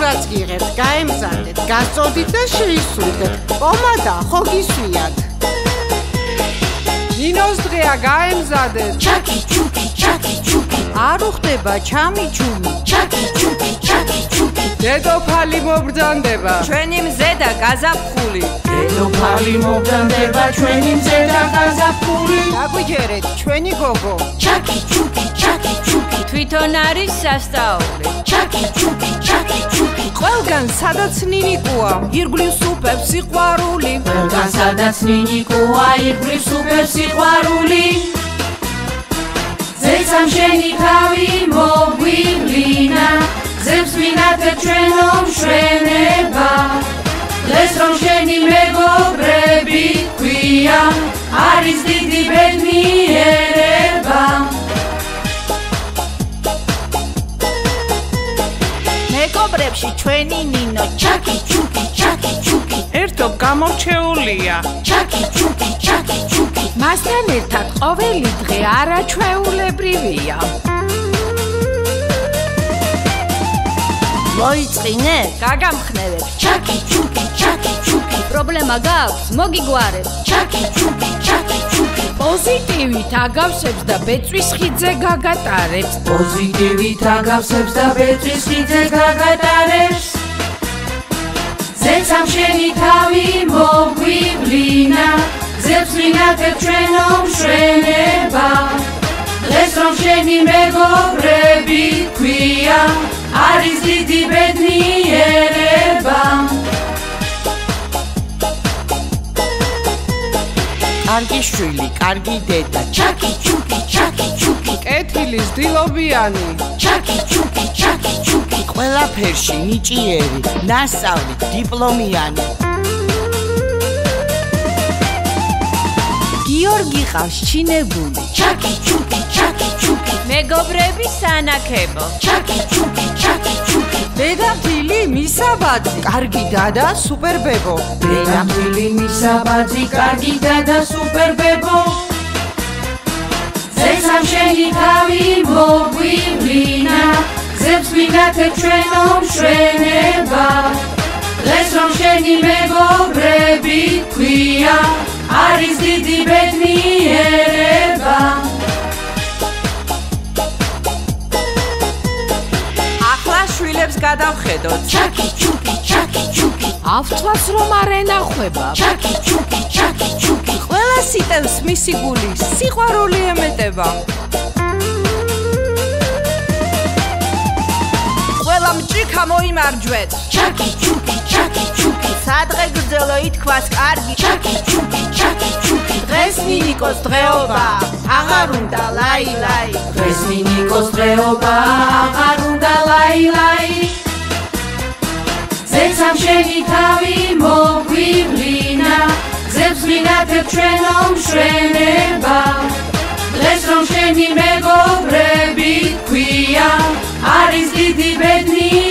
სურათს გიღებთ, გაემზადეთ, გაწოდით და შეისურვეთ. პომადა ხო გისვიათ? ნინოს დღეა, გაემზადეთ. ჩაკი ჩუკი, ჩაკი ჩუკი. არ უხდება ჩამი ჩუმი. ჩაკი ჩუკი, ჩაკი ჩუკი. დედოფალი მობრძანდება. ჩვენი მზე და გაზაფხული. დედოფალი მობრძანდება, ჩვენი მზე და გაზაფხული. დაგვიჯერეთ, ჩვენი გოგო. ჩაკი ჩუკი, ჩაკი ჩუკი. თვითონ არის სასწაული. ჩაკი ჩუკი, ჩაკი ჩუკი. ყველგან სადაც ნინიკოა, ირგვლივ სუფევს სიყვარული. ყველგან სადაც ნინიკოა, ირგვლივ სუფევს სიყვარული. ზეცამ შენი თავი მოგვივლინა, გზებს ვინათებ ჩვენო მშვენება. დღეს რომ შენი მეგობრები ქვია, არის დიდი ბედნიერება. მეგობრებში ჩვენი ნინო. ჩაკი ჩუკი, ჩაკი ჩუკი. ერთობ გამორჩეულია. ჩაკი ჩუკი, ჩაკი ჩუკი. მასთან ერთად ყოველი დღე არაჩვეულებრივია. მოიწყინე? გაგამხნევებ. ჩაკი ჩუკი, ჩაკი ჩუკი. პრობლემა გაქვს, მოგიგვარებ. ჩაკი ჩუკი, ჩაკი ჩუკი. პოზიტივით აგავსებს და ბეწვის ხიძე გაგატარებს. პოზიტივით აგავსებს და ბეწვის ხიძე გაგატარებს. ზეცამ შენი თავი მოგვივლინა, გზებს ვინათებ ჩვენო მშვენება. დღეს რომ შენი მეგობრები ქვია, არის დიდი ბედნიერება. კარგი შვილი, კარგი დედა. ჩაკი ჩუკი, ჩაკი ჩუკი. კეთილის დილობიანი. ჩაკი ჩუკი, ჩაკი ჩუკი. ყველაფერში ნიჭიერი, ნასწავლი, დიპლომიანი. გიორგი ყავს ჩინებული. ჩაკი ჩუკი, ჩაკი ჩუკი. მეგობრები სანაკებო. ჩაკი ჩუკი, ჩაკი ჩუკი. დედამთილი მისაბაძი, კარგი დადა, სუპერბებო. დედამთილი მისაბაძი, კარგი დადა, სუპერბებო. ზეცამ შენი თავი მოგვივლინა, გზებს ვინათებ ჩვენო მშვენება. დღეს რომ შენი მეგობრები ქვია, არის დიდი ბედნიერება. ახლა შვილებს გადავხედოთ. ჩაკი ჩუკი, ჩაკი ჩუკი. ავთვას რომ არ ენახვება. ჩაკი ჩუკი, ჩაკი ჩუკი. ყველა სიტევს მისი გული, სიყვარული ემეტება. ყველა მჭიქა მოიმარჯვეთ. ჩაკი ჩუკი, ჩაკი ჩუკი. სადღე გრძელო ითქვას კარგი. ჩაკი ჩუკი, ჩაკი ჩუკი. დღეს ნინიკოს დღეობა, აღარ უნდა ლაი-ლაი. დღეს ნინიკოს დღეობა, აღარ უნდა ლაი-ლაი. ზეცამ შენი თავი მოგვივლინა, გზებს ვინათებ ჩვენო მშვენება. დღეს რომ შენი მეგობრები ქვია, არის დიდი ბედნიერება.